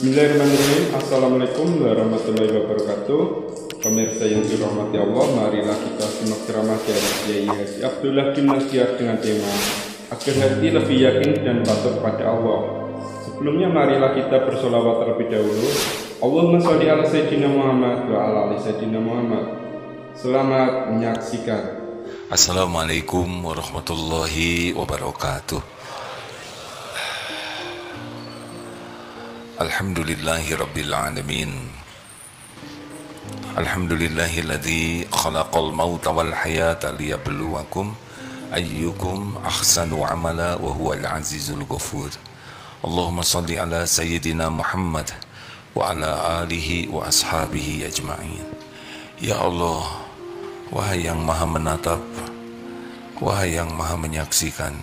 Bismillahirrahmanirrahim. Assalamualaikum warahmatullahi wabarakatuh. Pemirsa yang dirahmati Allah, marilah kita simak ceramah dari Kiai Haji Abdullah bin Nasihat dengan tema agar hati lebih yakin dan patuh pada Allah. Sebelumnya marilah kita bersolawat terlebih dahulu. Allahumma sholli ala Sayyidina Muhammad wa ala ali Sayyidina Muhammad. Selamat menyaksikan. Assalamualaikum warahmatullahi wabarakatuh. Alhamdulillahi rabbil alamin. Alhamdulillahilladzi khalaqal mauta wal hayata liyabluwakum ayyukum ahsanu amala wa huwal azizul ghafur. Allahumma shalli ala sayyidina Muhammad wa ala alihi wa ashabihi ajma'in. Ya Allah, wahai yang maha menatap, wahai yang maha menyaksikan,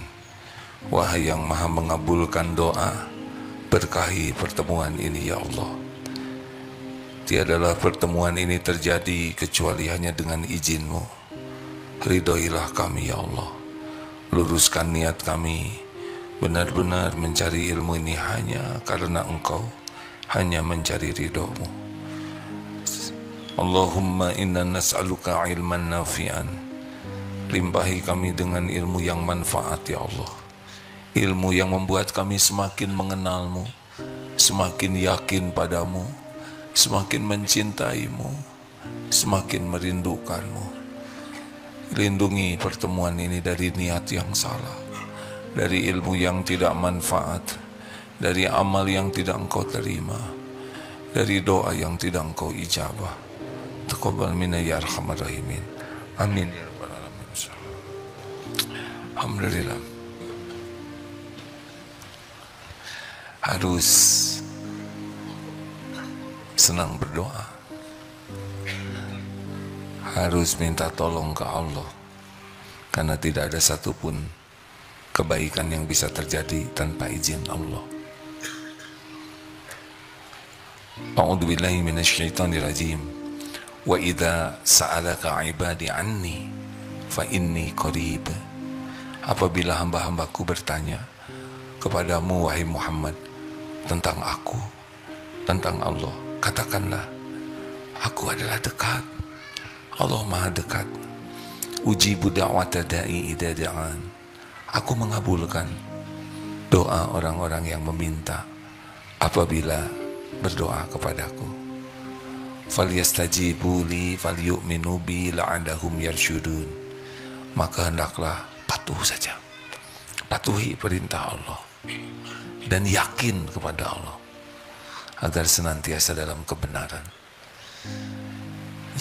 wahai yang maha mengabulkan doa, berkahi pertemuan ini ya Allah. Tiadalah pertemuan ini terjadi kecuali hanya dengan izin-Mu. Ridhoilah kami ya Allah. Luruskan niat kami benar-benar mencari ilmu ini hanya karena Engkau, hanya mencari ridho-Mu. Allahumma inna nas'aluka ilman nafi'an. Limpahi kami dengan ilmu yang manfaat ya Allah. Ilmu yang membuat kami semakin mengenal-Mu, semakin yakin padamu, semakin mencintai-Mu, semakin merindukan-Mu. Lindungi pertemuan ini dari niat yang salah, dari ilmu yang tidak manfaat, dari amal yang tidak Engkau terima, dari doa yang tidak Engkau ijabah. Taqabbal minna ya arhamar rahimin. Amin ya rabbal alamin. Alhamdulillah. Harus senang berdoa, harus minta tolong ke Allah, karena tidak ada satupun kebaikan yang bisa terjadi tanpa izin Allah. A'udzu billahi minasyaitonir rajim. Wa idza sa'alaka 'ibadi 'anni fa inni qarib. Apabila hamba-hambaku bertanya kepadamu wahai Muhammad tentang aku, tentang Allah, katakanlah aku adalah dekat. Allah maha dekat. Ujibu da'wata da'i idza da'an. Aku mengabulkan doa orang-orang yang meminta apabila berdoa kepadaku. Falyastajibu li falyu'minu bi la'allahum yarsyudun. Maka hendaklah patuh saja, patuhi perintah Allah dan yakin kepada Allah agar senantiasa dalam kebenaran.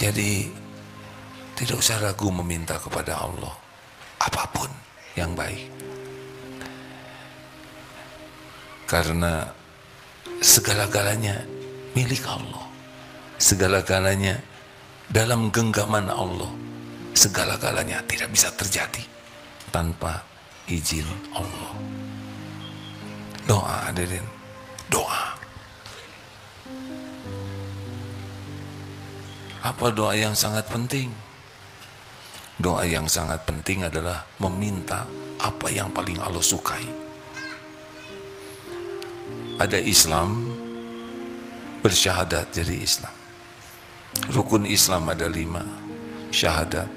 Jadi tidak usah ragu meminta kepada Allah apapun yang baik, karena segala-galanya milik Allah, segala-galanya dalam genggaman Allah, segala-galanya tidak bisa terjadi tanpa izin Allah. Doa hadirin, doa. Apa doa yang sangat penting? Doa yang sangat penting adalah meminta apa yang paling Allah sukai. Ada Islam, bersyahadat jadi Islam. Rukun Islam ada 5. Syahadat,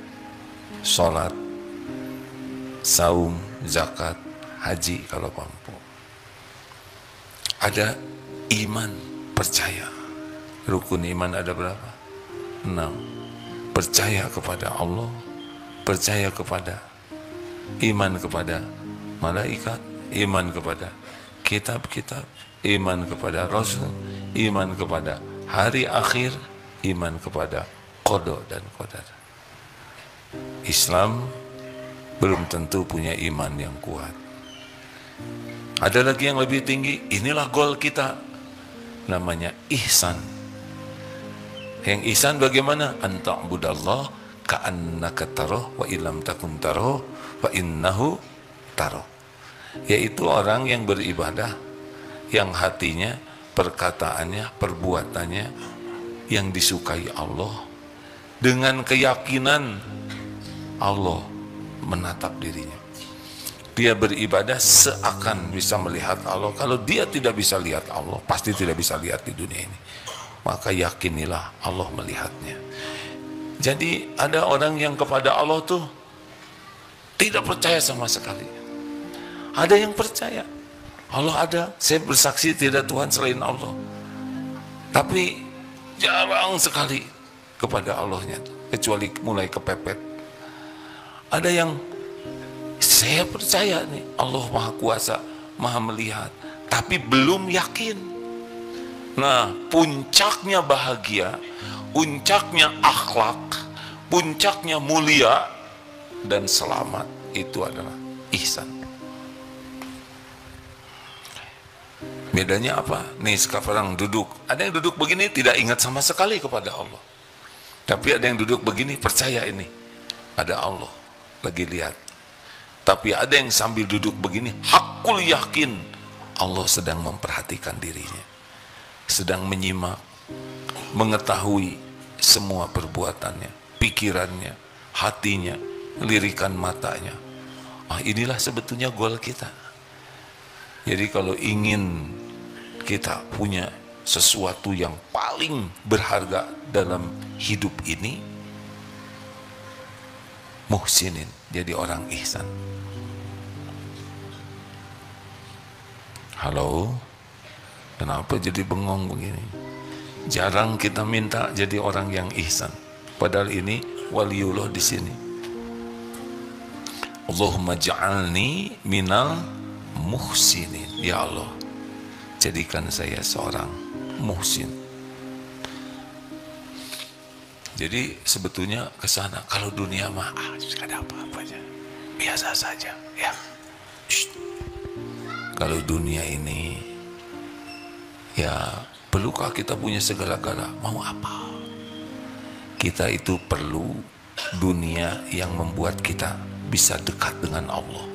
sholat, saum, zakat, haji kalau mampu. Ada iman, percaya. Rukun iman ada berapa? 6. Percaya kepada Allah, percaya kepada, iman kepada malaikat, iman kepada kitab-kitab, iman kepada Rasul, iman kepada hari akhir, iman kepada qada dan qadar. Islam belum tentu punya iman yang kuat. Ada lagi yang lebih tinggi, inilah goal kita, namanya ihsan. Yang ihsan bagaimana? Anta'budallah ka'annaka tarahu wa illam takun tarahu wa innahu tarahu. Yaitu orang yang beribadah, yang hatinya, perkataannya, perbuatannya yang disukai Allah, dengan keyakinan Allah menatap dirinya. Dia beribadah seakan bisa melihat Allah. Kalau dia tidak bisa lihat Allah, pasti tidak bisa lihat di dunia ini. Maka yakinilah Allah melihatnya. Jadi ada orang yang kepada Allah tuh tidak percaya sama sekali. Ada yang percaya Allah ada, saya bersaksi tidak Tuhan selain Allah. Tapi jarang sekali kepada Allahnya, kecuali mulai kepepet. Ada yang saya percaya nih Allah Maha Kuasa, Maha Melihat, tapi belum yakin. Nah, puncaknya bahagia, puncaknya akhlak, puncaknya mulia dan selamat itu adalah ihsan. Bedanya apa? Nih sekarang duduk, ada yang duduk begini tidak ingat sama sekali kepada Allah, tapi ada yang duduk begini percaya ini ada Allah lagi lihat. Tapi ada yang sambil duduk begini hakul yakin Allah sedang memperhatikan dirinya, sedang menyimak, mengetahui semua perbuatannya, pikirannya, hatinya, lirikan matanya. Inilah sebetulnya goal kita. Jadi kalau ingin kita punya sesuatu yang paling berharga dalam hidup ini, muhsinin, jadi orang ihsan. Halo, kenapa jadi bengong begini? Jarang kita minta jadi orang yang ihsan. Padahal ini waliullah di sini. Allahumma ja'alni minal muhsinin. Ya Allah, jadikan saya seorang muhsin. Jadi sebetulnya ke sana. Kalau dunia mah gak ada apa-apa aja, biasa saja ya. Kalau dunia ini ya, perlukah kita punya segala-gala? Mau apa? Kita itu perlu dunia yang membuat kita bisa dekat dengan Allah.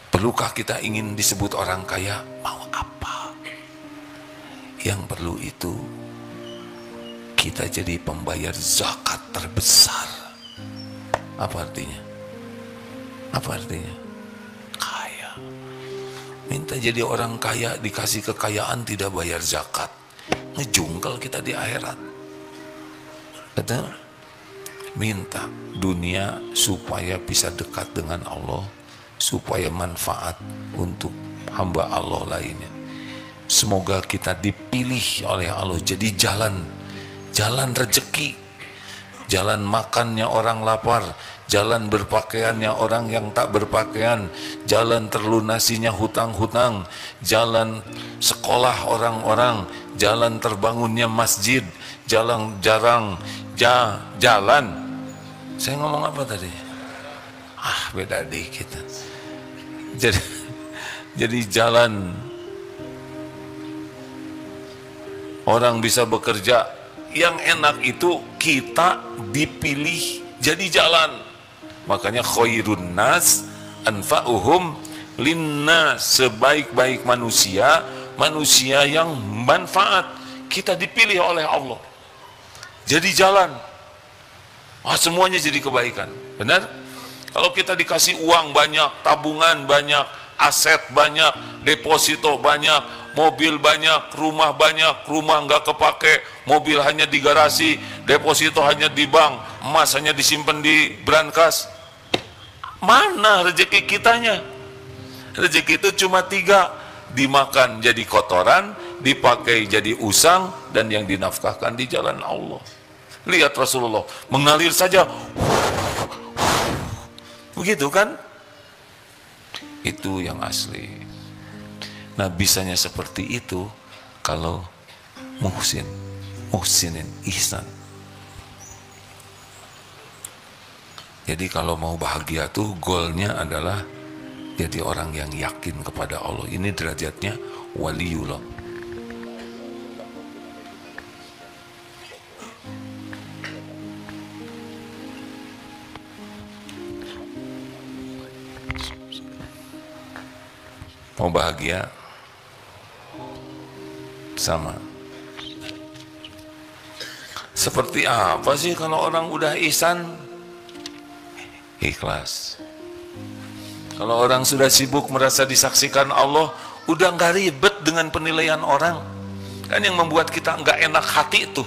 Perlukah kita ingin disebut orang kaya? Mau apa? Yang perlu itu kita jadi pembayar zakat terbesar. Apa artinya? Apa artinya? Kaya. Minta jadi orang kaya, dikasih kekayaan tidak bayar zakat, ngejungkel kita di akhirat. Kata, minta dunia supaya bisa dekat dengan Allah, supaya manfaat untuk hamba Allah lainnya. Semoga kita dipilih oleh Allah jadi jalan rezeki, jalan makannya orang lapar, jalan berpakaiannya orang yang tak berpakaian, jalan terlunasinya hutang-hutang, jalan sekolah orang-orang, jalan terbangunnya masjid, jalan jalan. Saya ngomong apa tadi? Beda dikit. Jadi jalan orang bisa bekerja. Yang enak itu kita dipilih jadi jalan. Makanya khairun nas anfa'uhum linnas, sebaik-baik manusia, manusia yang manfaat. Kita dipilih oleh Allah jadi jalan. Semuanya jadi kebaikan. Benar? Kalau kita dikasih uang banyak, tabungan banyak, aset banyak, deposito banyak, mobil banyak, rumah banyak, rumah nggak kepake, mobil hanya di garasi, deposito hanya di bank, emas hanya disimpan di brankas. Mana rezeki kitanya? Rezeki itu cuma 3, dimakan jadi kotoran, dipakai jadi usang, dan yang dinafkahkan di jalan Allah. Lihat Rasulullah mengalir saja, begitu kan? Itu yang asli. Nah, bisanya seperti itu kalau muhsinin, ihsan. Jadi kalau mau bahagia tuh goalnya adalah jadi orang yang yakin kepada Allah. Ini derajatnya waliullah. Mau bahagia sama. Seperti apa sih kalau orang udah ihsan? Ikhlas. Kalau orang sudah sibuk merasa disaksikan Allah, udah nggak ribet dengan penilaian orang. Kan yang membuat kita nggak enak hati itu,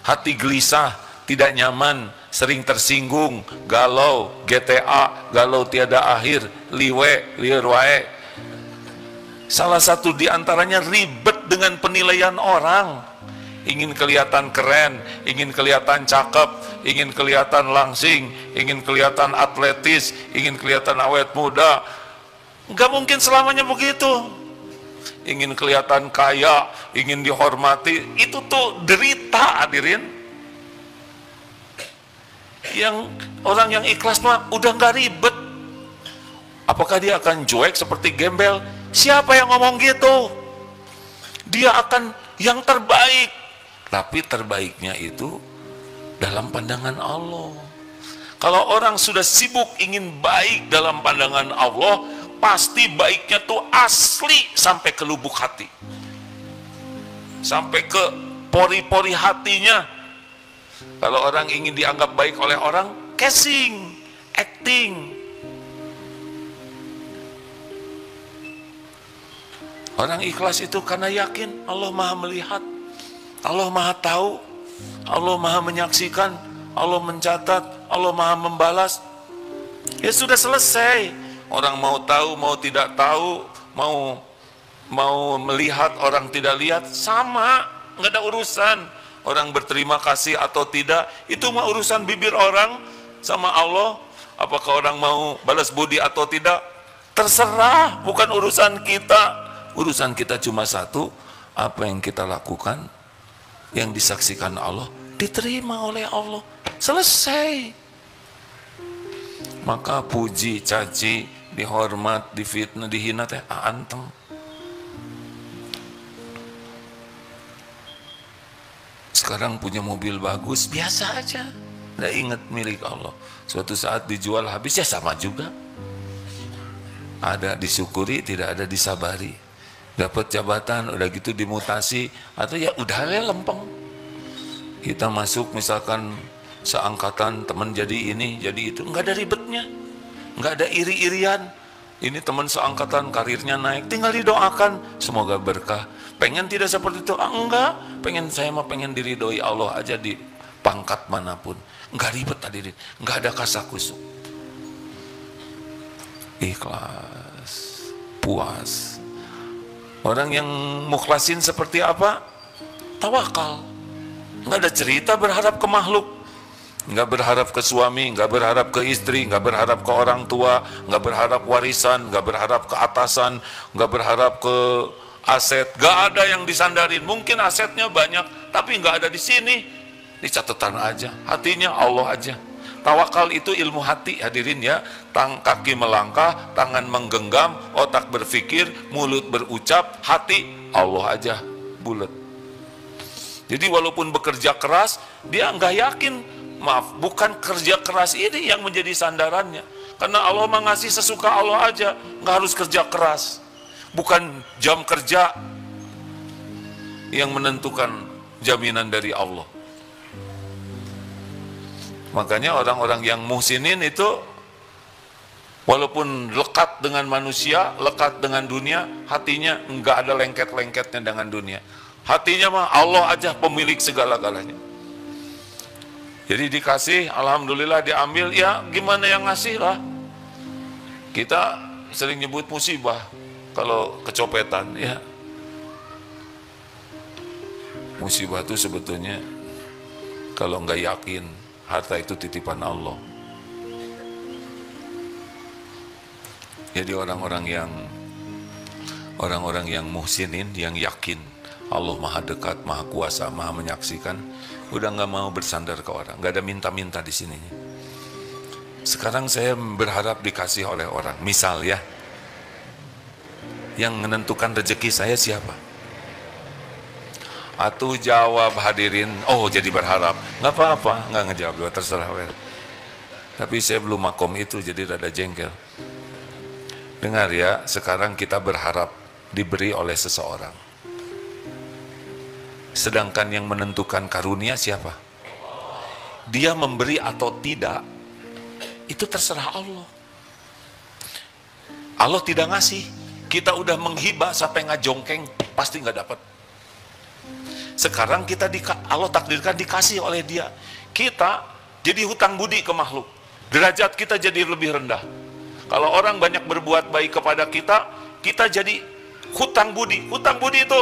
hati gelisah, tidak nyaman, sering tersinggung, galau, GTA, galau tiada akhir, liwe, liur wae. Salah satu diantaranya ribet dengan penilaian orang. Ingin kelihatan keren, ingin kelihatan cakep, ingin kelihatan langsing, ingin kelihatan atletis, ingin kelihatan awet muda. Nggak mungkin selamanya begitu. Ingin kelihatan kaya, ingin dihormati, itu tuh derita, hadirin. Yang orang yang ikhlas mah udah nggak ribet. Apakah dia akan cuek seperti gembel? Siapa yang ngomong gitu? Dia akan yang terbaik. Tapi terbaiknya itu dalam pandangan Allah. Kalau orang sudah sibuk ingin baik dalam pandangan Allah, pasti baiknya tuh asli sampai ke lubuk hati, sampai ke pori-pori hatinya. Kalau orang ingin dianggap baik oleh orang, casing, acting. Orang ikhlas itu karena yakin Allah Maha melihat, Allah Maha tahu, Allah Maha menyaksikan, Allah mencatat, Allah Maha membalas. Ya sudah selesai. Orang mau tahu, mau tidak tahu, mau melihat, orang tidak lihat, sama, nggak ada urusan. Orang berterima kasih atau tidak, itu mah urusan bibir orang sama Allah. Apakah orang mau balas budi atau tidak, terserah, bukan urusan kita. Urusan kita cuma satu, apa yang kita lakukan, yang disaksikan Allah, diterima oleh Allah, selesai. Maka puji, caci, dihormat, difitnah, dihina teh anteng. Sekarang punya mobil bagus, biasa aja, nggak ingat milik Allah. Suatu saat dijual habis, ya sama juga. Ada disyukuri, tidak ada disabari. Dapat jabatan, udah gitu dimutasi, atau ya udah lempeng. Kita masuk misalkan seangkatan, teman jadi ini, jadi itu, nggak ada ribetnya, nggak ada iri-irian. Ini teman seangkatan karirnya naik, tinggal didoakan, semoga berkah. Pengen tidak seperti itu? Enggak, saya mah pengen diridhoi Allah aja di pangkat manapun. Nggak ribet hadirin, nggak ada kasakusuk. Ikhlas, puas. Orang yang mukhlasin seperti apa? Tawakal. Nggak ada cerita berharap ke makhluk, nggak berharap ke suami, nggak berharap ke istri, nggak berharap ke orang tua, nggak berharap warisan, nggak berharap ke atasan, nggak berharap ke aset. Nggak ada yang disandarin. Mungkin asetnya banyak, tapi nggak ada di sini. Di catatan aja, hatinya Allah aja. Tawakal itu ilmu hati, hadirin ya. Kaki melangkah, tangan menggenggam, otak berpikir, mulut berucap, hati Allah aja, bulat. Jadi walaupun bekerja keras, dia nggak yakin. Maaf, bukan kerja keras ini yang menjadi sandarannya. Karena Allah mengasih sesuka Allah aja, nggak harus kerja keras. Bukan jam kerja yang menentukan jaminan dari Allah. Makanya orang-orang yang muhsinin itu walaupun lekat dengan manusia, lekat dengan dunia, hatinya enggak ada lengket-lengketnya dengan dunia. Hatinya mah Allah aja pemilik segala-galanya. Jadi dikasih, alhamdulillah diambil, ya gimana yang ngasih lah. Kita sering nyebut musibah kalau kecopetan, ya. Musibah itu sebetulnya kalau enggak yakin harta itu titipan Allah. Jadi orang-orang yang muhsinin, yang yakin Allah maha dekat, maha kuasa, maha menyaksikan, udah nggak mau bersandar ke orang, nggak ada minta-minta di sini. Sekarang saya berharap dikasih oleh orang. Misal ya, yang menentukan rezeki saya siapa? Atau jawab hadirin, oh jadi berharap, nggak apa-apa, nggak ngejawab, terserah. Tapi saya belum makom itu, jadi rada jengkel. Dengar ya, sekarang kita berharap diberi oleh seseorang. Sedangkan yang menentukan karunia siapa? Dia memberi atau tidak, itu terserah Allah. Allah tidak ngasih, kita udah menghibah sampai ngajongkeng, pasti nggak dapat. Sekarang kita Allah takdirkan dikasih oleh Dia, kita jadi hutang budi ke makhluk, derajat kita jadi lebih rendah. Kalau orang banyak berbuat baik kepada kita, kita jadi hutang budi. Hutang budi itu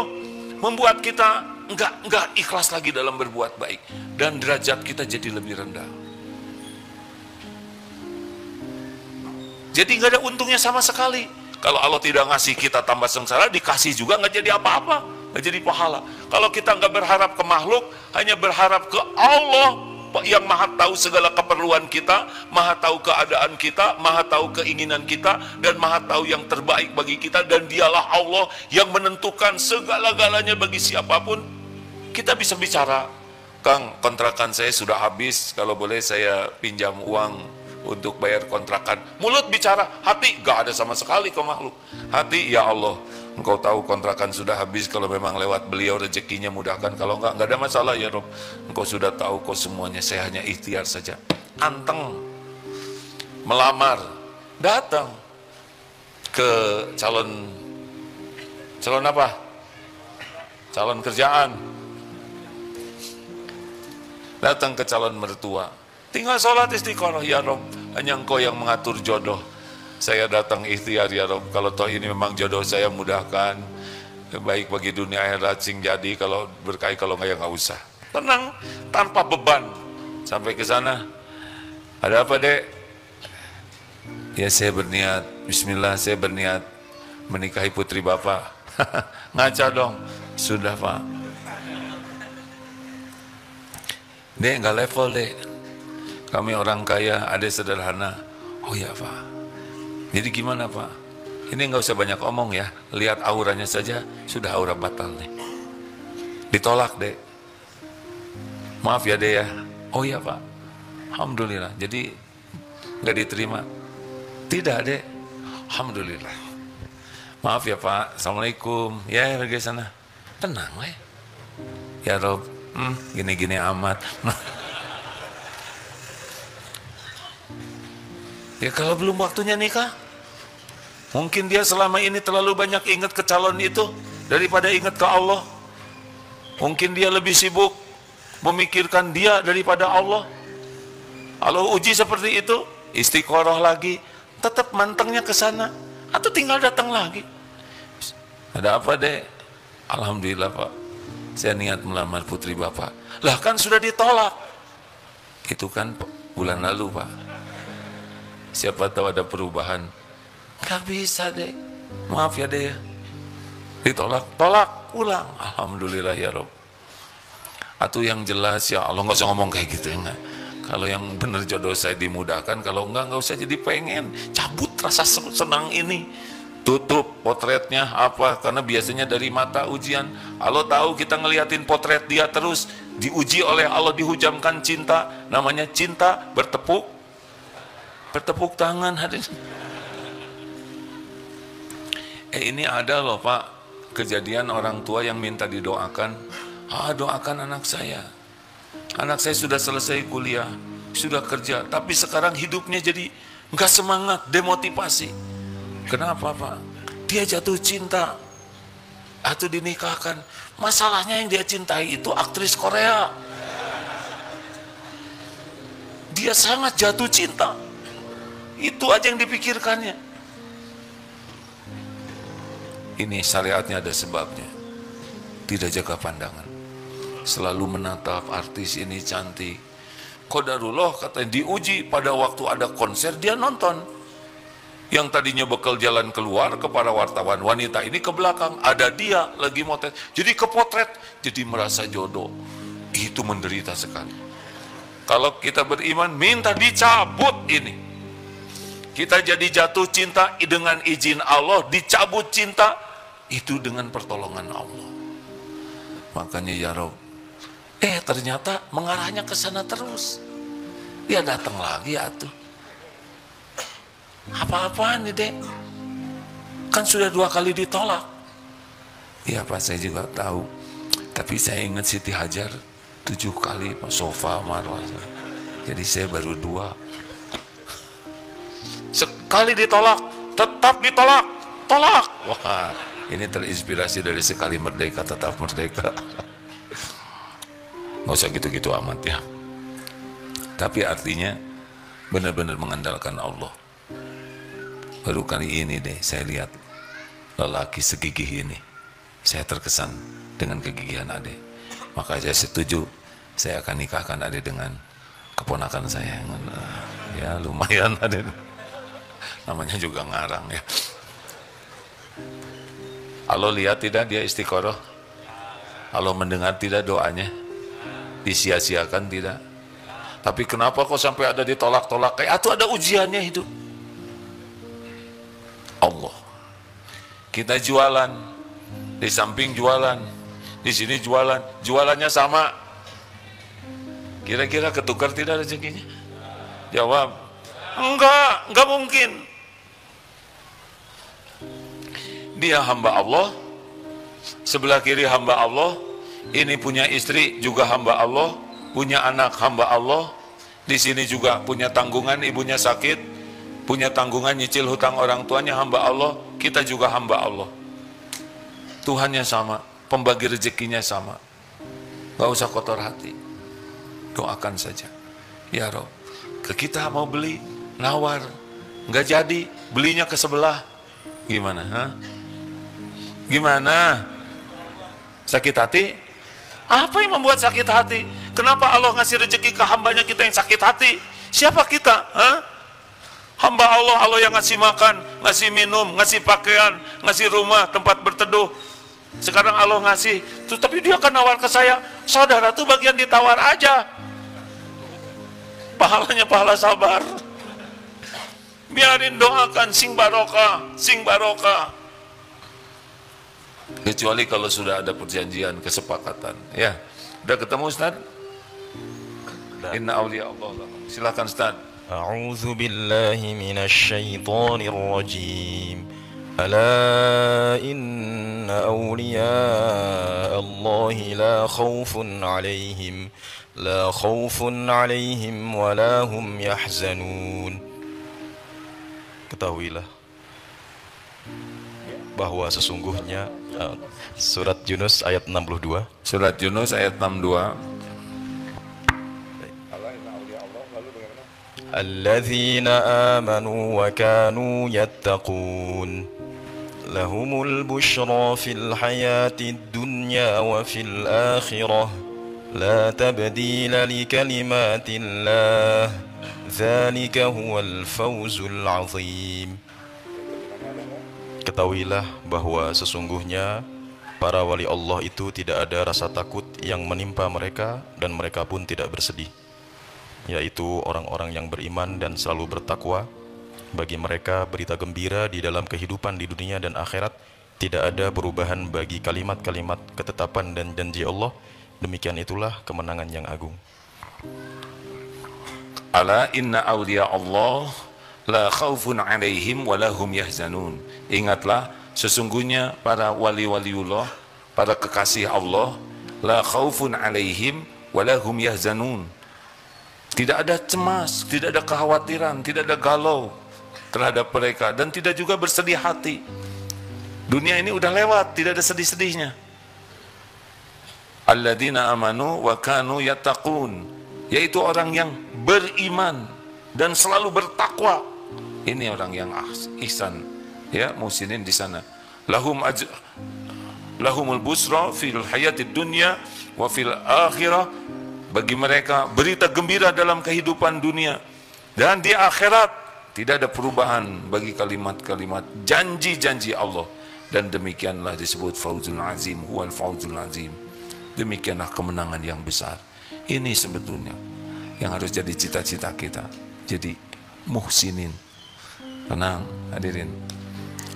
membuat kita enggak ikhlas lagi dalam berbuat baik, dan derajat kita jadi lebih rendah. Jadi nggak ada untungnya sama sekali. Kalau Allah tidak ngasih, kita tambah sengsara, dikasih juga nggak jadi apa-apa, nggak jadi pahala. Kalau kita nggak berharap ke makhluk, hanya berharap ke Allah yang maha tahu segala keperluan kita, maha tahu keadaan kita, maha tahu keinginan kita, dan maha tahu yang terbaik bagi kita, dan Dialah Allah yang menentukan segala-galanya bagi siapapun. Kita bisa bicara, Kang, kontrakan saya sudah habis, kalau boleh saya pinjam uang untuk bayar kontrakan. Mulut bicara, hati gak ada sama sekali ke makhluk. Hati, ya Allah, Engkau tahu kontrakan sudah habis, kalau memang lewat beliau rezekinya mudahkan, kalau enggak ada masalah ya Rob. Engkau sudah tahu kok semuanya, saya hanya ikhtiar saja. Anteng, melamar, datang ke calon apa? Calon kerjaan. Datang ke calon mertua. Tinggal sholat istiqoroh, ya Rob, hanya Engkau yang mengatur jodoh. Saya datang ikhtiar ya Rob, kalau toh ini memang jodoh saya, mudahkan, baik bagi dunia akhirat sing jadi, kalau berkait, kalau nggak ya nggak usah. Tenang, tanpa beban. Sampai ke sana, ada apa dek? Ya saya berniat, bismillah saya berniat menikahi putri bapak. Ngaca dong, sudah pak. Dek nggak level dek, kami orang kaya, ada sederhana. Oh ya pak. Jadi gimana pak? Ini nggak usah banyak omong ya, lihat auranya saja sudah aura batal nih. Ditolak dek. Maaf ya dek ya. Oh iya pak. Alhamdulillah. Jadi nggak diterima. Tidak dek. Alhamdulillah. Maaf ya pak. Assalamualaikum. Ya pergi sana. Tenang lah. Ya Rob. Gini-gini amat. Ya kalau belum waktunya nikah, mungkin dia selama ini terlalu banyak ingat ke calon itu daripada ingat ke Allah. Mungkin dia lebih sibuk memikirkan dia daripada Allah. Kalau uji seperti itu, istiqoroh lagi, tetap mantengnya ke sana, atau tinggal datang lagi. Ada apa dek? Alhamdulillah pak, saya niat melamar putri bapak. Lah kan sudah ditolak. Itu kan bulan lalu pak. Siapa tahu ada perubahan. Gak bisa deh, maaf ya deh ya. Ditolak, tolak, ulang. Alhamdulillah ya Rob. Atau yang jelas ya Allah, nggak usah ngomong kayak gitu ya enggak. Kalau yang bener jodoh saya dimudahkan, kalau enggak usah jadi pengen. Cabut rasa senang ini. Tutup potretnya apa, karena biasanya dari mata ujian. Allah tahu kita ngeliatin potret dia terus, diuji oleh Allah, dihujamkan cinta. Namanya cinta bertepuk tangan hadirin. Ini ada loh pak, kejadian orang tua yang minta didoakan. Doakan anak saya sudah selesai kuliah, sudah kerja, tapi sekarang hidupnya jadi nggak semangat, demotivasi. Kenapa pak? Dia jatuh cinta atau dinikahkan. Masalahnya yang dia cintai itu aktris Korea. Dia sangat jatuh cinta. Itu aja yang dipikirkannya. Ini syariatnya ada sebabnya. Tidak jaga pandangan, selalu menatap artis ini cantik. Qadarullah katanya diuji pada waktu ada konser dia nonton. Yang tadinya bekal jalan keluar kepada wartawan, wanita ini ke belakang, ada dia lagi motret, jadi kepotret, jadi merasa jodoh. Itu menderita sekali. Kalau kita beriman, minta dicabut ini. Kita jadi jatuh cinta dengan izin Allah, dicabut cinta itu dengan pertolongan Allah. Makanya ya Rob, ternyata mengarahnya ke sana terus. Dia datang lagi atuh. Apa-apaan nih dek? Kan sudah 2 kali ditolak. Iya pak, saya juga tahu. Tapi saya ingat Siti Hajar 7 kali, Pak Sofa, Marwah. Jadi saya baru 2. sekali ditolak tetap ditolak, tolak. Wah, ini terinspirasi dari sekali merdeka tetap merdeka. Nggak usah gitu-gitu amat ya. Tapi artinya benar-benar mengandalkan Allah. Baru kali ini deh saya lihat lelaki segigih ini. Saya terkesan dengan kegigihan Ade. Maka saya setuju, saya akan nikahkan Ade dengan keponakan saya. Ya lumayan Ade. Namanya juga ngarang ya. Allah lihat tidak dia istiqoroh? Allah mendengar tidak doanya? Disia-siakan tidak? Tapi kenapa kok sampai ada ditolak-tolak? Kayak itu ada ujiannya itu. Allah. Kita jualan, di samping jualan, di sini jualan, jualannya sama. Kira-kira ketukar tidak rezekinya? Jawab, enggak mungkin. Dia hamba Allah, sebelah kiri hamba Allah, ini punya istri juga hamba Allah, punya anak hamba Allah, di sini juga punya tanggungan, ibunya sakit, punya tanggungan nyicil hutang orang tuanya, hamba Allah, kita juga hamba Allah. Tuhannya sama, pembagi rezekinya sama. Gak usah kotor hati, doakan saja. Ya Rob, ke kita mau beli, nawar, nggak jadi, belinya ke sebelah, gimana? Hah? Gimana? Sakit hati? Apa yang membuat sakit hati? Kenapa Allah ngasih rezeki ke hambanya kita yang sakit hati? Siapa kita? Hah? Hamba Allah, Allah yang ngasih makan, ngasih minum, ngasih pakaian, ngasih rumah, tempat berteduh. Sekarang Allah ngasih, terus tapi dia akan nawar ke saya. Saudara tuh bagian ditawar aja. Pahalanya pahala sabar. Biarin doakan, sing barokah, sing barokah. Kecuali kalau sudah ada perjanjian, kesepakatan. Ya, udah ketemu Ustaz? Inna awliya Allah. Silakan Ustaz. A'udzu billahi minasy syaithanir rajim. Ala inna awliya Allahi la khaufun 'alaihim wa la hum yahzanun. Ketahuilah bahwa sesungguhnya surat Yunus ayat 62. Surat Yunus ayat 62. Alladzina amanu wa kanu yattaqun lahumul bushra fil hayatid dunya wa fil akhirah la tabdila li kalimatillah dzalika huwal fawzul azim. Ketahuilah bahwa sesungguhnya para wali Allah itu tidak ada rasa takut yang menimpa mereka dan mereka pun tidak bersedih, yaitu orang-orang yang beriman dan selalu bertakwa. Bagi mereka berita gembira di dalam kehidupan di dunia dan akhirat, tidak ada perubahan bagi kalimat-kalimat ketetapan dan janji Allah. Demikian itulah kemenangan yang agung. Ala inna awliya Allah la khaufun 'alaihim wa la hum yahzanun. Ingatlah, sesungguhnya para wali-waliullah, para kekasih Allah, la khaufun 'alaihim wa la hum yahzanun. Tidak ada cemas, tidak ada kekhawatiran, tidak ada galau terhadap mereka, dan tidak juga bersedih hati. Dunia ini udah lewat, tidak ada sedih-sedihnya. Alladzina amanu wa kanu yattaqun, yaitu orang yang beriman dan selalu bertakwa. Ini orang yang ihsan, ya, muhsinin di sana. Lahumul busra fil hayatid dunya wa fil akhirah. Bagi mereka berita gembira dalam kehidupan dunia dan di akhirat. Tidak ada perubahan bagi kalimat-kalimat janji-janji Allah. Dan demikianlah disebut fawzul azim, huwal fawzul azim. Demikianlah kemenangan yang besar. Ini sebetulnya yang harus jadi cita-cita kita. Jadi muhsinin. Tenang hadirin,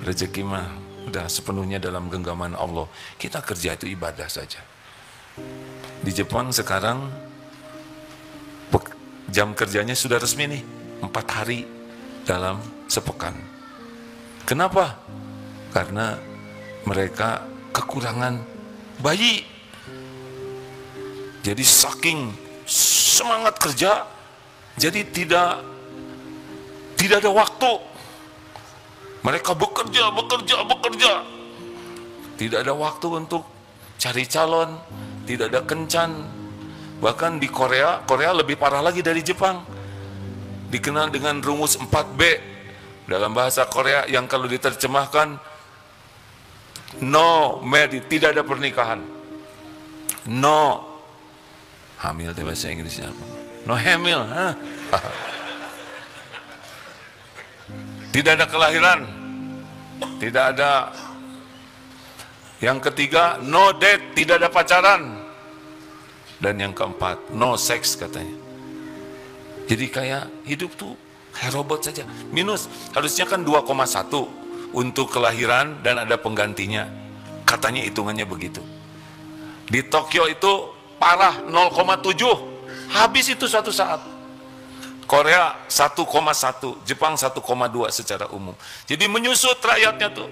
rezeki mah udah sepenuhnya dalam genggaman Allah. Kita kerja itu ibadah saja. Di Jepang sekarang jam kerjanya sudah resmi nih, 4 hari dalam sepekan. Kenapa? Karena mereka kekurangan bayi. Jadi saking semangat kerja, jadi tidak ada waktu Mereka bekerja. Tidak ada waktu untuk cari calon, tidak ada kencan. Bahkan di Korea lebih parah lagi dari Jepang. Dikenal dengan rumus 4B dalam bahasa Korea yang kalau diterjemahkan no marriage, tidak ada pernikahan. No hamil itu bahasa Inggrisnya apa? No hamil, tidak ada kelahiran, tidak ada. Yang ketiga, no date, tidak ada pacaran. Dan yang keempat, no sex katanya. Jadi kayak hidup tuh kayak robot saja. Minus, harusnya kan 2,1 untuk kelahiran dan ada penggantinya. Katanya hitungannya begitu. Di Tokyo itu parah 0,7. Habis itu suatu saat. Korea 1,1, Jepang 1,2 secara umum. Jadi menyusut rakyatnya tuh.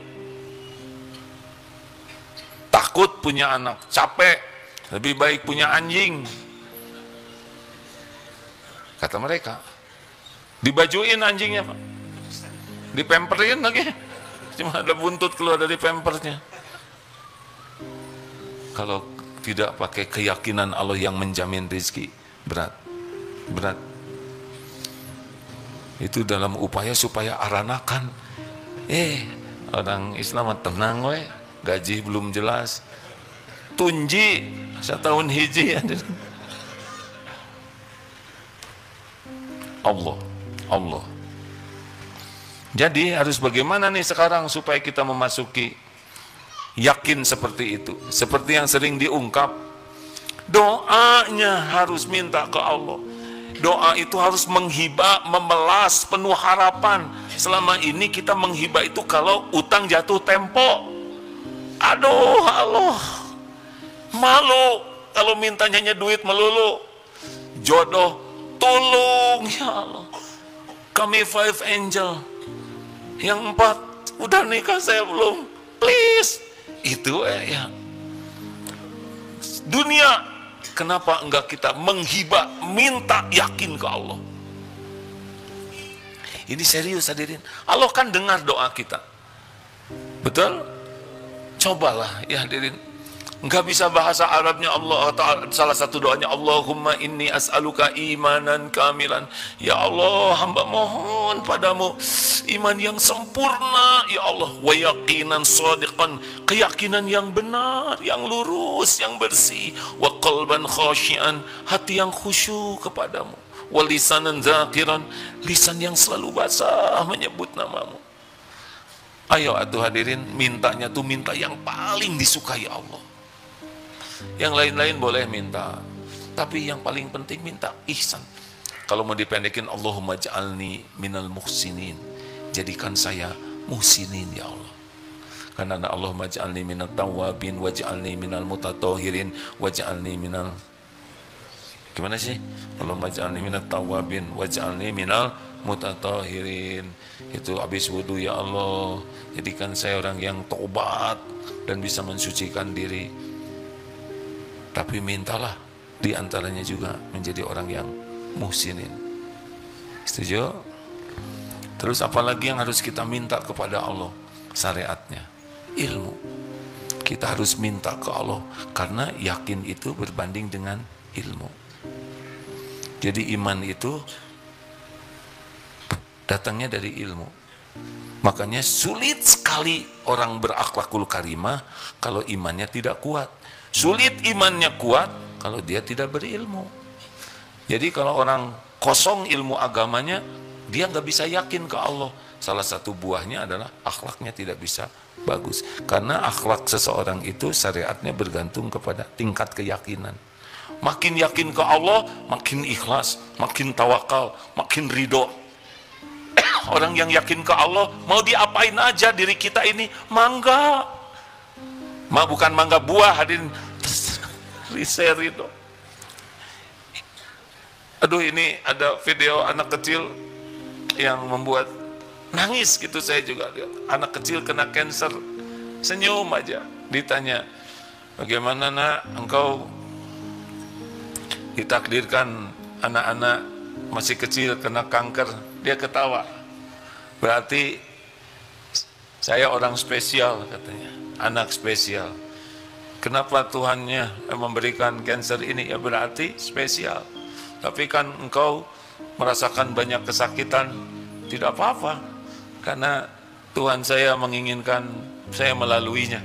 Takut punya anak, capek, lebih baik punya anjing. Kata mereka, dibajuin anjingnya Pak, dipemperin lagi, cuma ada buntut keluar dari pempersnya. Kalau tidak pakai keyakinan Allah yang menjamin rezeki, berat. Itu dalam upaya supaya aranakan. Orang Islam tenang we, gaji belum jelas, tunji setahun hiji ya. Allah. Jadi harus bagaimana nih sekarang supaya kita memasuki yakin seperti itu, seperti yang sering diungkap. Doanya harus minta ke Allah. Doa itu harus menghibah, memelas, penuh harapan. Selama ini kita menghibah itu kalau utang jatuh tempo. Aduh Allah, malu kalau mintanya hanya duit melulu. Jodoh, tolong ya Allah. Kami 5 angel, yang 4 udah nikah saya belum, please. Itu ya dunia. Kenapa enggak kita menghibah, minta yakin ke Allah? Ini serius hadirin. Allah kan dengar doa kita, betul? Cobalah ya hadirin. Enggak bisa bahasa Arabnya Allah Ta'ala, salah satu doanya, Allahumma inni as'aluka imanan kamilan. Ya Allah, hamba mohon padamu iman yang sempurna ya Allah, wa yaqinan shadiqan, keyakinan yang benar, yang lurus, yang bersih, wa qalban khasyian, hati yang khusyuk kepadamu, wa lisanan zakiran, lisan yang selalu basah menyebut namamu. Ayo atuh hadirin, mintanya tuh minta yang paling disukai Allah. Yang lain-lain boleh minta, tapi yang paling penting minta ihsan. Kalau mau dipendekin, Allahumma ja'alni minal muhsinin, jadikan saya muhsinin ya Allah. Karena Allahumma ja'alni minal tawabin, waj'alni minal mutatahirin, waj'alni minal, gimana sih? Allahumma ja'alni minal tawabin, waj'alni minal mutatahirin. Itu habis wudu ya Allah, jadikan saya orang yang taubat dan bisa mensucikan diri. Tapi mintalah diantaranya juga menjadi orang yang muhsinin. Setuju? Terus apalagi yang harus kita minta kepada Allah? Syariatnya, ilmu. Kita harus minta ke Allah, karena yakin itu berbanding dengan ilmu. Jadi iman itu datangnya dari ilmu. Makanya sulit sekali orang berakhlakul karimah kalau imannya tidak kuat. Sulit imannya kuat kalau dia tidak berilmu. Jadi kalau orang kosong ilmu agamanya, dia nggak bisa yakin ke Allah. Salah satu buahnya adalah akhlaknya tidak bisa bagus. Karena akhlak seseorang itu syariatnya bergantung kepada tingkat keyakinan. Makin yakin ke Allah, makin ikhlas, makin tawakal, makin ridho. Orang yang yakin ke Allah, mau diapain aja diri kita ini, mangga. Bukan mangga buah hadirin, ridho. Aduh, ini ada video anak kecil yang membuat nangis gitu. Saya juga lihat anak kecil kena kanker, senyum aja. Ditanya, bagaimana nak, engkau ditakdirkan anak-anak masih kecil kena kanker? Dia ketawa. Berarti Saya orang spesial katanya, anak spesial. Kenapa Tuhannya memberikan cancer ini? Ya berarti spesial. Tapi kan engkau merasakan banyak kesakitan, tidak apa-apa. Karena Tuhan saya menginginkan saya melaluinya.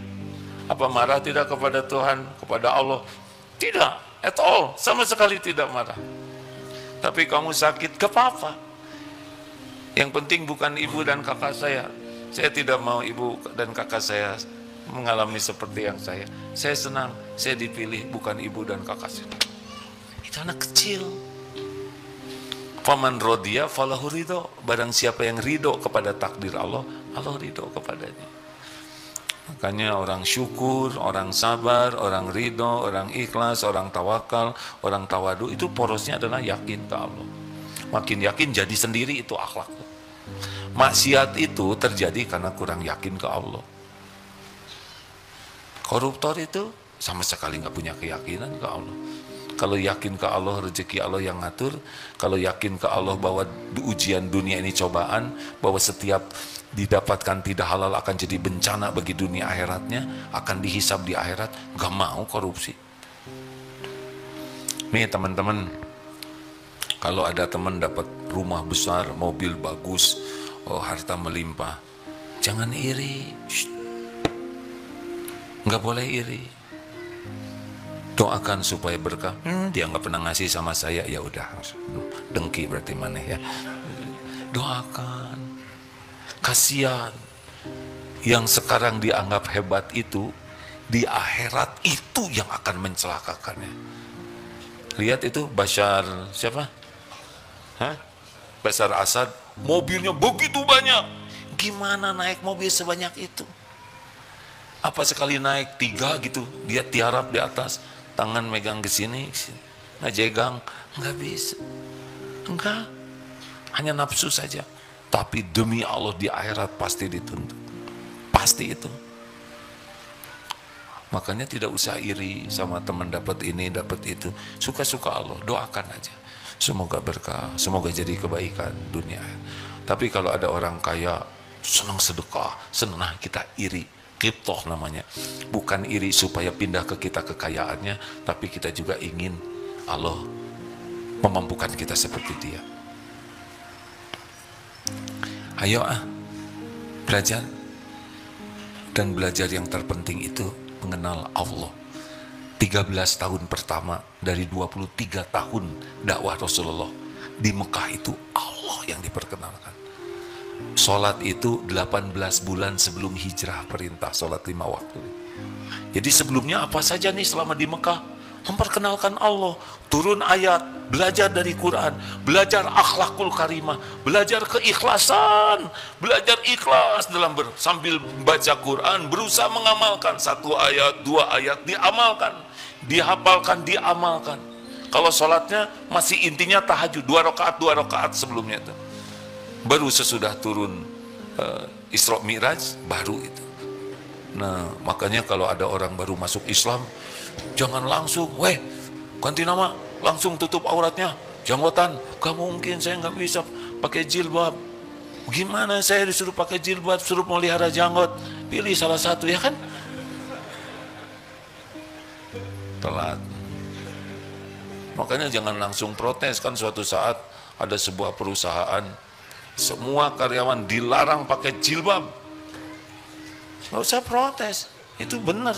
Apa marah tidak kepada Tuhan, kepada Allah? Tidak, at all, sama sekali tidak marah. Tapi kamu sakit, gak apa-apa. Yang penting bukan ibu dan kakak saya. Saya tidak mau ibu dan kakak saya mengalami seperti yang saya. Saya senang, saya dipilih bukan ibu dan kakak saya. Itu anak kecil. Faman rodiya falahu ridho. Barang siapa yang ridho kepada takdir Allah, Allah ridho kepadanya. Makanya orang syukur, orang sabar, orang ridho, orang ikhlas, orang tawakal, orang tawadu, itu porosnya adalah yakin ke Allah. Makin yakin jadi sendiri itu akhlak. Maksiat itu terjadi karena kurang yakin ke Allah. Koruptor itu sama sekali nggak punya keyakinan ke Allah. Kalau yakin ke Allah, rezeki Allah yang ngatur. Kalau yakin ke Allah bahwa ujian dunia ini cobaan, bahwa setiap didapatkan tidak halal akan jadi bencana bagi dunia akhiratnya, akan dihisab di akhirat, gak mau korupsi. Nih teman-teman, kalau ada teman dapat rumah besar, mobil bagus, harta melimpah, jangan iri. Nggak boleh iri. Doakan supaya berkah. Dia nggak pernah ngasih sama saya, ya udah, dengki berarti mana ya. Doakan. Kasihan yang sekarang dianggap hebat itu, di akhirat itu yang akan mencelakakannya. Lihat itu Bashar siapa? Bashar Assad, mobilnya begitu banyak. Gimana naik mobil sebanyak itu? Apa sekali naik 3 gitu, dia tiarap di atas, tangan megang ke sini, ngejegang, nggak bisa. Enggak, hanya nafsu saja. Tapi demi Allah di akhirat pasti dituntut. Pasti itu. Makanya tidak usah iri sama teman dapat ini, dapat itu. Suka-suka Allah, doakan aja. Semoga berkah, semoga jadi kebaikan dunia. Tapi kalau ada orang kaya, senang sedekah, senang, kita iri. Qibtoh namanya. Bukan iri supaya pindah ke kita kekayaannya, tapi kita juga ingin Allah memampukan kita seperti dia. Ayo belajar. Dan belajar yang terpenting itu mengenal Allah. 13 tahun pertama dari 23 tahun dakwah Rasulullah di Mekah itu Allah yang diperkenalkan. Sholat itu 18 bulan sebelum hijrah, perintah sholat 5 waktu. Jadi sebelumnya apa saja nih selama di Mekah? Memperkenalkan Allah, turun ayat, belajar dari Quran, belajar akhlakul karimah, belajar keikhlasan, belajar ikhlas dalam sambil baca Quran, berusaha mengamalkan 1 ayat, 2 ayat, diamalkan, dihafalkan, diamalkan. Kalau sholatnya masih intinya tahajud, 2 rakaat sebelumnya itu. Baru sesudah turun Isra Mi'raj, baru itu. Nah, makanya kalau ada orang baru masuk Islam, jangan langsung, ganti nama, langsung tutup auratnya, janggotan. Gak mungkin, saya nggak bisa pakai jilbab. Gimana saya disuruh pakai jilbab, suruh melihara janggot? Pilih salah satu, ya kan? Telat. Makanya jangan langsung protes. Kan suatu saat ada sebuah perusahaan, semua karyawan dilarang pakai jilbab. Nggak usah protes, itu benar.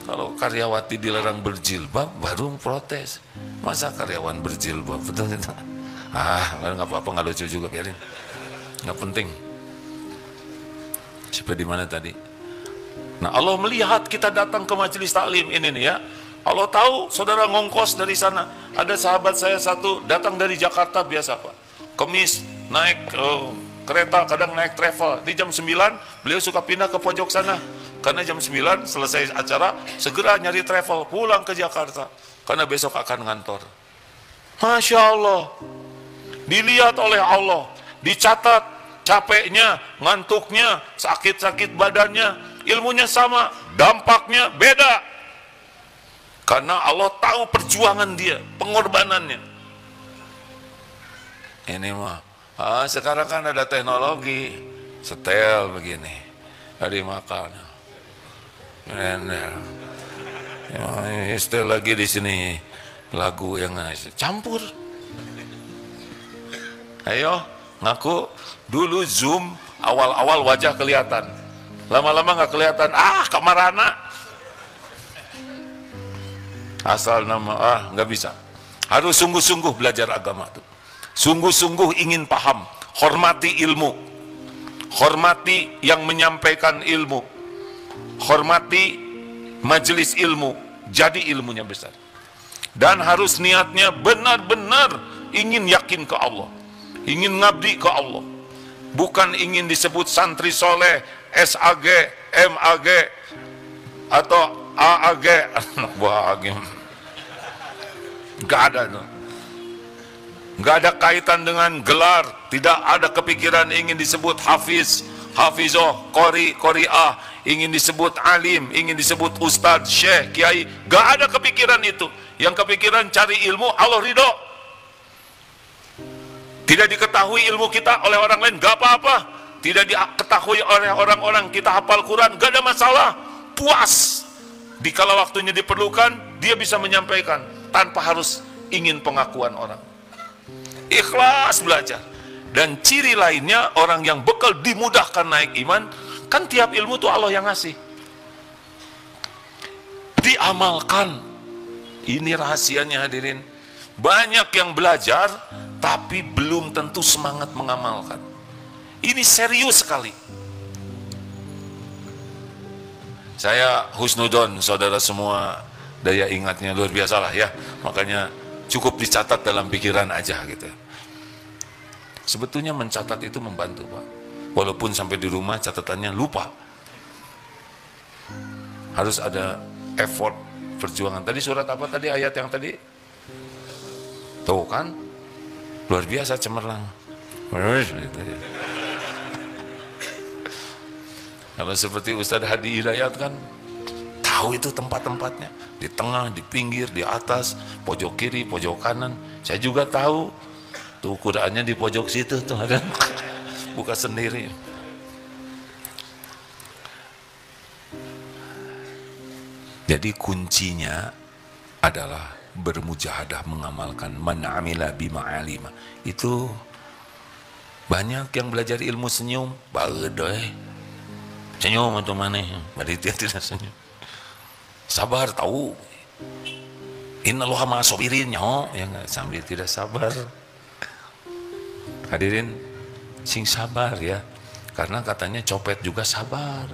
Kalau karyawati dilarang berjilbab, baru protes. Masa karyawan berjilbab? Betul itu. Nggak apa-apa, nggak lucu juga, biarin. Nggak penting. Sampai di mana tadi? Nah, Allah melihat kita datang ke majelis taklim ini nih ya. Allah tahu saudara ngongkos dari sana. Ada sahabat saya satu datang dari Jakarta biasa Pak. Kemis naik kereta, kadang naik travel. Di jam 9 beliau suka pindah ke pojok sana. Karena jam 9 selesai acara, segera nyari travel pulang ke Jakarta. Karena besok akan ngantor. Masya Allah. Dilihat oleh Allah. Dicatat capeknya, ngantuknya, sakit-sakit badannya. Ilmunya sama, dampaknya beda. Karena Allah tahu perjuangan dia, pengorbanannya. Ini mah, sekarang kan ada teknologi. setel begini, tadi makan, setel lagi di sini lagu yang campur. Ayo ngaku dulu Zoom awal-awal wajah kelihatan, lama-lama nggak kelihatan, kamarana asal nama, nggak bisa. Harus sungguh-sungguh belajar agama tuh, sungguh-sungguh ingin paham, hormati ilmu, hormati yang menyampaikan ilmu, hormati majelis ilmu, jadi ilmunya besar. Dan harus niatnya benar-benar ingin yakin ke Allah, ingin ngabdi ke Allah, bukan ingin disebut santri soleh, SAG, MAG, atau AAG, anak buah AG. Gak ada tuh. Gak ada kaitan dengan gelar, tidak ada kepikiran ingin disebut hafiz, hafizoh, qori, qori'ah, ingin disebut alim, ingin disebut ustadz, syekh, kiai. Gak ada kepikiran itu. Yang kepikiran cari ilmu, Allah ridho. Tidak diketahui ilmu kita oleh orang lain, gak apa-apa. Tidak diketahui oleh orang-orang kita hafal Quran, gak ada masalah. Puas. Dikala waktunya diperlukan, dia bisa menyampaikan tanpa harus ingin pengakuan orang. Ikhlas belajar. Dan ciri lainnya orang yang bekal dimudahkan naik iman, kan tiap ilmu tuh Allah yang ngasih. Diamalkan. Ini rahasianya hadirin. Banyak yang belajar tapi belum tentu semangat mengamalkan. Ini serius sekali. Saya husnudon, saudara semua, daya ingatnya luar biasa lah ya. Makanya cukup dicatat dalam pikiran aja gitu. Sebetulnya mencatat itu membantu, Pak. Walaupun sampai di rumah catatannya lupa. Harus ada effort, perjuangan. Tadi surat apa tadi, ayat yang tadi? Tuh kan? Luar biasa cemerlang. Kalau seperti Ustadz Hadi Hidayat kan tahu itu tempat-tempatnya, di tengah, di pinggir, di atas, pojok kiri, pojok kanan. Saya juga tahu tuh Qurannya di pojok situ tuh ada. Buka sendiri. Jadi kuncinya adalah bermujahadah mengamalkan, man amila bima alima. Itu banyak yang belajar ilmu senyum, bagedoy. Senyum atau mana? Berarti dia tidak senyum. Sabar tahu. Innallaha ma'as sabirin, nyo, ya enggak, sambil tidak sabar. Hadirin, sing sabar ya. Karena katanya copet juga sabar.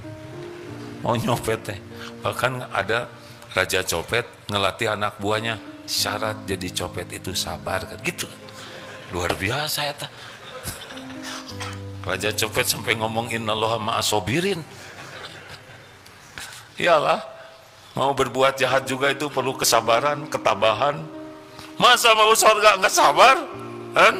Mau nyopet teh. Bahkan ada raja copet ngelatih anak buahnya, syarat jadi copet itu sabar kan gitu. Luar biasa ya ta. Raja copet sampai ngomong innallaha ma'as sabirin. Iyalah, mau berbuat jahat juga itu perlu kesabaran, ketabahan. Masa mau surga nggak sabar? Kan?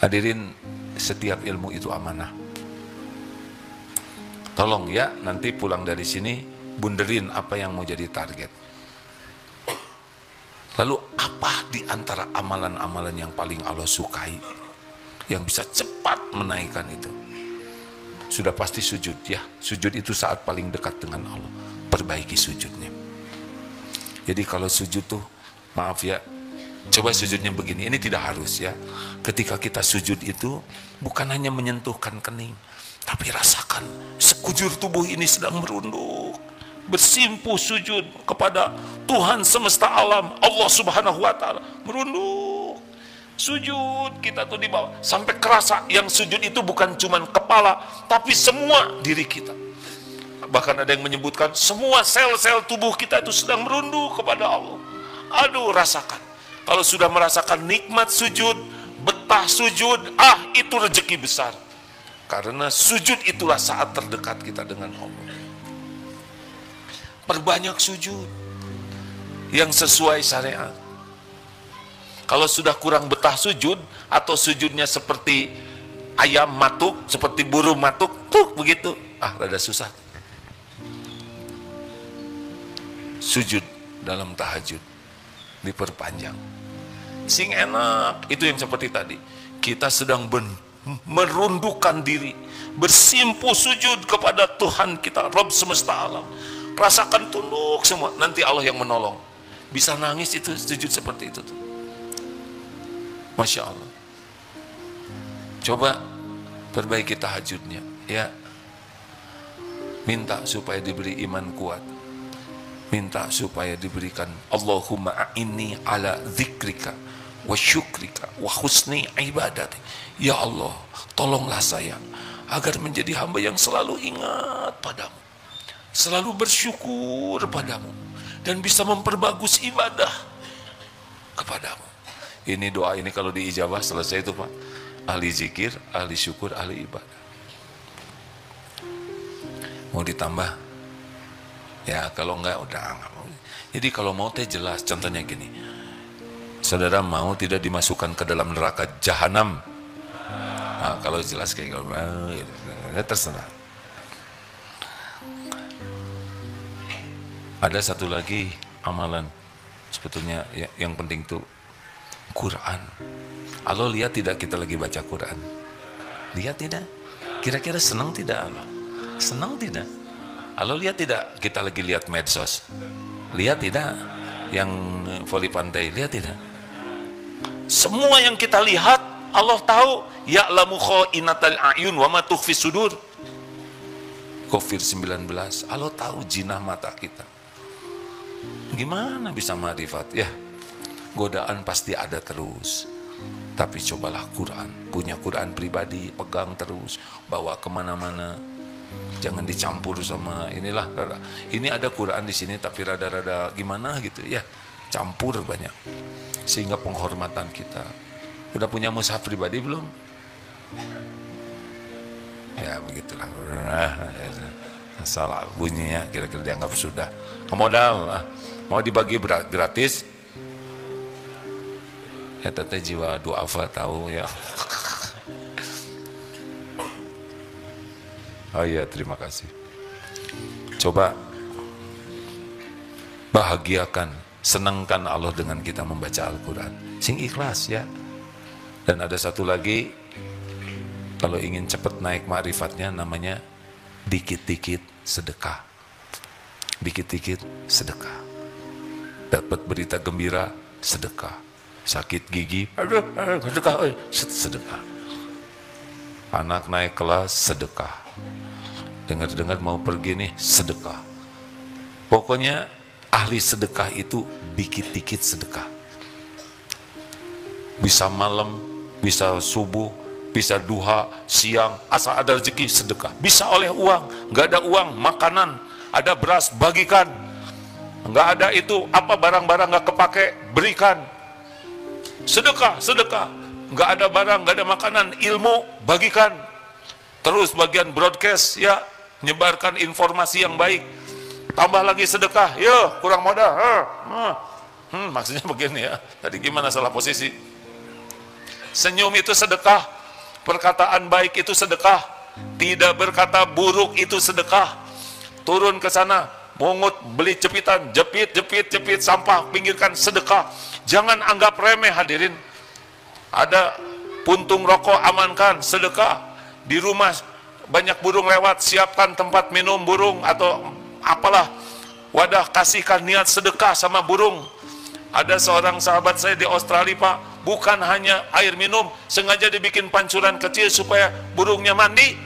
Hadirin, setiap ilmu itu amanah. Tolong ya, nanti pulang dari sini bunderin apa yang mau jadi target. Lalu apa di antara amalan-amalan yang paling Allah sukai, yang bisa cepat menaikkan itu? Sudah pasti sujud ya. Sujud itu saat paling dekat dengan Allah. Perbaiki sujudnya. Jadi kalau sujud tuh, maaf ya, coba sujudnya begini. Ini tidak harus ya. Ketika kita sujud itu bukan hanya menyentuhkan kening, tapi rasakan sekujur tubuh ini sedang merunduk, bersimpuh sujud kepada Tuhan semesta alam, Allah subhanahu wa ta'ala. Merunduk sujud kita tuh di bawah sampai kerasa yang sujud itu bukan cuman kepala tapi semua diri kita. Bahkan ada yang menyebutkan semua sel-sel tubuh kita itu sedang merunduk kepada Allah. Aduh, rasakan. Kalau sudah merasakan nikmat sujud, betah sujud, itu rezeki besar. Karena sujud itulah saat terdekat kita dengan Allah. Perbanyak sujud yang sesuai syariat. Kalau sudah kurang betah sujud, atau sujudnya seperti ayam matuk, seperti burung matuk, tuh begitu, rada susah. Sujud dalam tahajud diperpanjang. Sing enak, itu yang seperti tadi. kita sedang merundukkan diri, bersimpuh sujud kepada Tuhan kita, Rabb semesta alam. Rasakan tunduk semua, nanti Allah yang menolong. Bisa nangis itu sujud seperti itu tuh. Masya Allah. Coba perbaiki tahajudnya, ya. Minta supaya diberi iman kuat. Minta supaya diberikan Allahumma a'inni ala dzikrika wa syukrika wa husni ibadati. Ya Allah, tolonglah saya agar menjadi hamba yang selalu ingat padamu, selalu bersyukur padamu, dan bisa memperbagus ibadah kepadamu. Ini doa ini kalau diijabah selesai itu Pak, ahli zikir, ahli syukur, ahli ibadah. Mau ditambah? Ya kalau enggak udah enggak mau. Jadi kalau mau teh jelas, contohnya gini, saudara mau tidak dimasukkan ke dalam neraka jahanam, nah, kalau jelas kayak gitu, ya terserah. Ada satu lagi amalan sebetulnya yang penting tuh Quran. Allah lihat tidak kita lagi baca Quran? Lihat tidak? Kira-kira senang tidak Allah? Senang tidak? Allah lihat tidak kita lagi lihat medsos? Lihat tidak yang voli pantai? Lihat tidak? Semua yang kita lihat Allah tahu. Ya'lamu kha'inatal a'yun wa ma tukhfis sudur. Covid-19 Allah tahu jinah mata kita. Gimana bisa ma'rifat? Ya, godaan pasti ada terus. Tapi cobalah Quran, punya Quran pribadi, pegang terus, bawa kemana-mana. Jangan dicampur sama inilah. Ini ada Quran di sini tapi rada-rada gimana gitu ya, campur banyak. Sehingga penghormatan kita. Udah punya mushaf pribadi belum? Ya begitulah. Salah bunyinya kira-kira dianggap sudah. Modal mau dibagi gratis. Ya teteh jiwa duafa tahu ya. Oh iya, terima kasih. Coba bahagiakan, senangkan Allah dengan kita membaca Al-Quran. Sing ikhlas ya. Dan ada satu lagi, kalau ingin cepat naik ma'rifatnya, namanya dikit-dikit sedekah. Dikit-dikit sedekah. Dapat berita gembira, sedekah. Sakit gigi, aduh, sedekah, sedekah. Anak naik kelas, sedekah. Dengar-dengar mau pergi nih, sedekah. Pokoknya ahli sedekah itu dikit-dikit sedekah. Bisa malam, bisa subuh, bisa duha, siang, asal ada rezeki sedekah. Bisa oleh uang, nggak ada uang, makanan, ada beras, bagikan. Nggak ada itu, apa barang-barang nggak kepake, berikan. Sedekah, sedekah. Nggak ada barang, nggak ada makanan, ilmu, bagikan. Terus bagian broadcast, ya, nyebarkan informasi yang baik. Tambah lagi sedekah, ya kurang modal. Maksudnya begini ya, tadi gimana salah posisi. Senyum itu sedekah, perkataan baik itu sedekah, tidak berkata buruk itu sedekah. Turun ke sana, mungut, beli jepitan, jepit sampah, pinggirkan, sedekah. Jangan anggap remeh hadirin. Ada puntung rokok, amankan, sedekah. Di rumah banyak burung lewat, siapkan tempat minum burung atau apalah, wadah, kasihkan niat sedekah sama burung. Ada seorang sahabat saya di Australia Pak, bukan hanya air minum, sengaja dibikin pancuran kecil supaya burungnya mandi.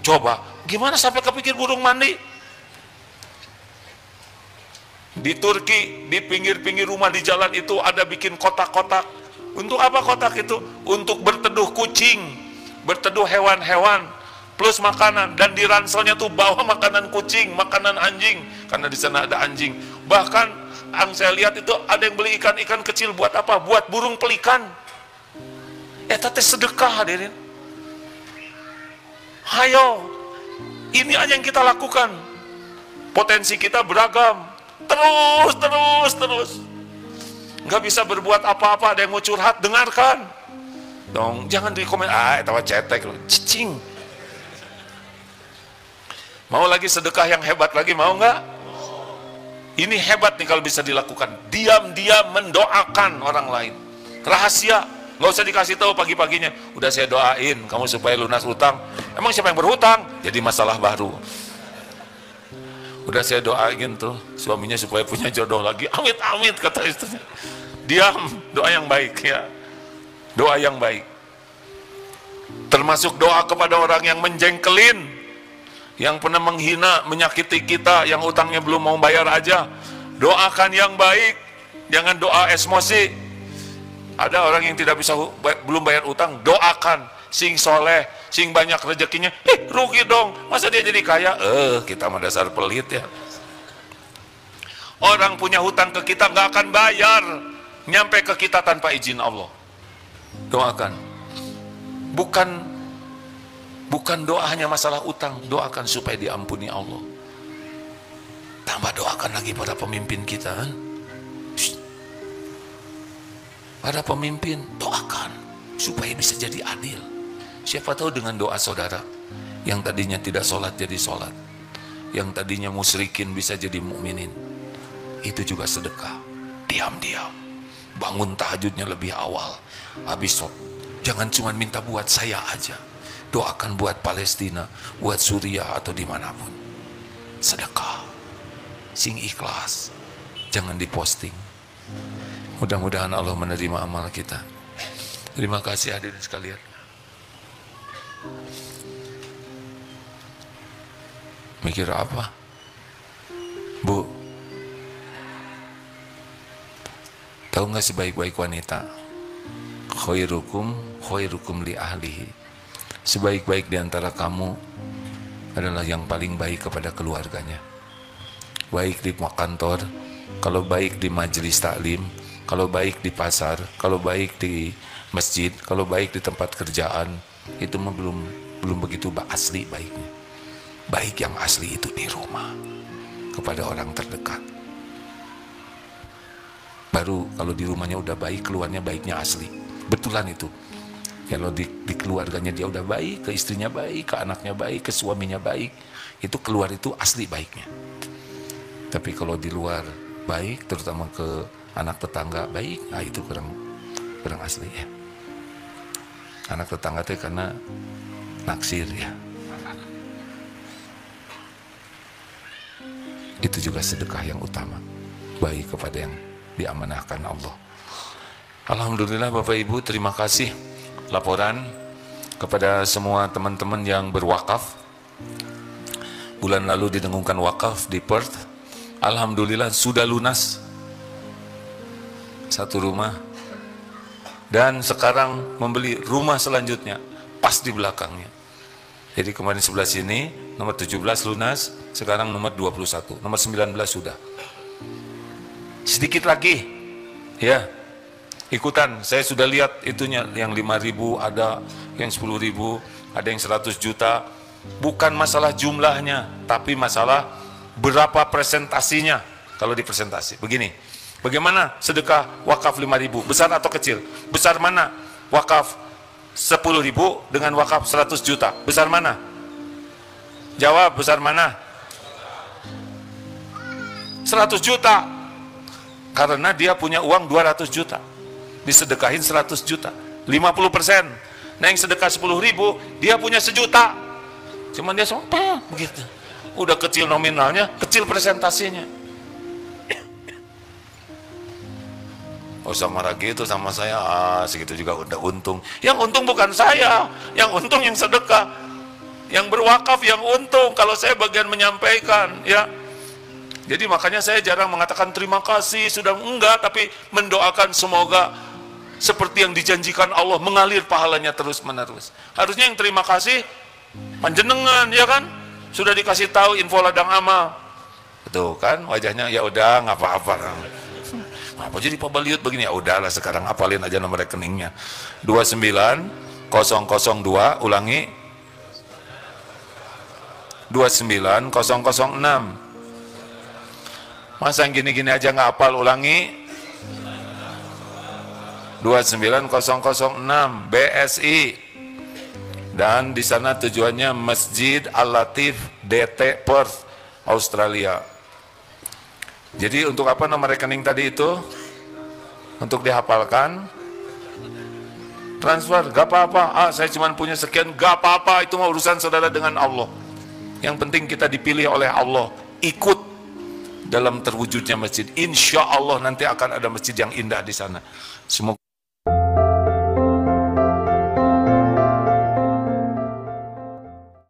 Coba, gimana sampai kepikir burung mandi? Di Turki, di pinggir-pinggir rumah di jalan itu ada bikin kotak-kotak. Untuk apa kotak itu? Untuk berteduh kucing, berteduh hewan-hewan, plus makanan. Dan di ranselnya tuh bawa makanan kucing, makanan anjing, karena di sana ada anjing. Bahkan yang saya lihat itu ada yang beli ikan-ikan kecil buat apa? Buat burung pelikan. Tete sedekah hadirin. Hayo, ini aja yang kita lakukan. Potensi kita beragam. Terus. Nggak bisa berbuat apa-apa, ada yang mau curhat, dengarkan. Dong, jangan di komen, tawa cetek loh, cicing. Mau lagi sedekah yang hebat lagi, mau nggak? Ini hebat nih kalau bisa dilakukan. Diam-diam mendoakan orang lain. Rahasia, nggak usah dikasih tahu pagi-paginya. Udah saya doain kamu supaya lunas utang. Emang siapa yang berhutang? Jadi masalah baru. Udah saya doain tuh suaminya supaya punya jodoh lagi. Amit amit kata istrinya. Diam, doa yang baik ya. Doa yang baik. Termasuk doa kepada orang yang menjengkelin, yang pernah menghina, menyakiti kita, yang utangnya belum mau bayar aja. Doakan yang baik, jangan doa emosi. Ada orang yang tidak bisa belum bayar utang, doakan sing soleh, sing banyak rezekinya. Rugi dong, masa dia jadi kaya? Kita mah dasar pelit ya. Orang punya hutang ke kita nggak akan bayar, nyampe ke kita tanpa izin Allah. Doakan. Bukan doa hanya masalah utang, doakan supaya diampuni Allah. Tambah doakan lagi pada pemimpin kita. Para pemimpin, doakan supaya bisa jadi adil. Siapa tahu dengan doa saudara, yang tadinya tidak sholat jadi sholat, yang tadinya musyrikin bisa jadi mukminin. Itu juga sedekah. Diam-diam, bangun tahajudnya lebih awal. Habis jangan cuma minta buat saya aja, doakan buat Palestina, buat Suriah atau dimanapun. Sedekah, sing ikhlas, jangan diposting. Mudah-mudahan Allah menerima amal kita. Terima kasih hadirin sekalian. Mikir apa? Bu, tahu nggak sebaik-baik wanita? Khairukum li ahlihi. Sebaik-baik diantara kamu adalah yang paling baik kepada keluarganya. Baik di kantor, kalau baik di majelis taklim, kalau baik di pasar, kalau baik di masjid, kalau baik di tempat kerjaan, itu mah belum begitu asli baiknya. Baik yang asli itu di rumah, kepada orang terdekat. Baru kalau di rumahnya udah baik, keluarnya baiknya asli. Betulan itu. Kalau di keluarganya dia udah baik, ke istrinya baik, ke anaknya baik, ke suaminya baik, itu keluar itu asli baiknya. Tapi kalau di luar baik, terutama ke anak tetangga baik, nah itu kurang asli ya. Anak tetangga itu karena naksir ya. Itu juga sedekah yang utama, baik kepada yang diamanahkan Allah. Alhamdulillah Bapak Ibu, terima kasih laporan kepada semua teman-teman yang berwakaf. Bulan lalu didengungkan wakaf di Perth. Alhamdulillah sudah lunas satu rumah, dan sekarang membeli rumah selanjutnya pas di belakangnya. Jadi kemarin sebelah sini nomor 17 lunas, sekarang nomor 21, nomor 19 sudah. Sedikit lagi ya, ikutan. Saya sudah lihat itunya, yang 5.000 ada, yang 10.000 ada, yang 100 juta. Bukan masalah jumlahnya, tapi masalah berapa presentasinya. Kalau di presentasi begini, bagaimana sedekah wakaf 5.000, besar atau kecil? Besar mana? Wakaf 10.000 dengan wakaf 100 juta, besar mana? Jawab, besar mana? 100 juta. Karena dia punya uang 200 juta, disedekahin 100 juta, 50%. Nah yang sedekah 10.000, dia punya 1 juta, cuman dia sompah begitu. Udah kecil nominalnya, kecil presentasinya. Oh sama lagi itu sama saya, segitu juga udah untung. Yang untung bukan saya, yang untung yang sedekah, yang berwakaf yang untung. Kalau saya bagian menyampaikan ya. Jadi makanya saya jarang mengatakan terima kasih, sudah enggak, tapi mendoakan semoga seperti yang dijanjikan Allah, mengalir pahalanya terus menerus. Harusnya yang terima kasih panjenengan ya kan, sudah dikasih tahu info ladang amal. Tuh kan wajahnya, ya udah nggak apa-apa. Apa jadi Pak Baliut begini? Ya udahlah, sekarang apalin aja nomor rekeningnya. 29002, ulangi 29006. Masa yang gini-gini aja nggak hafal, ulangi 29006 BSI. Dan di sana tujuannya Masjid Al-Latif DT Perth, Australia. Jadi untuk apa nomor rekening tadi itu? Untuk dihafalkan. transfer, gak apa-apa. Saya cuma punya sekian, gak apa-apa. Itu mah urusan saudara dengan Allah. Yang penting kita dipilih oleh Allah, ikut dalam terwujudnya masjid. Insya Allah nanti akan ada masjid yang indah di sana. Semoga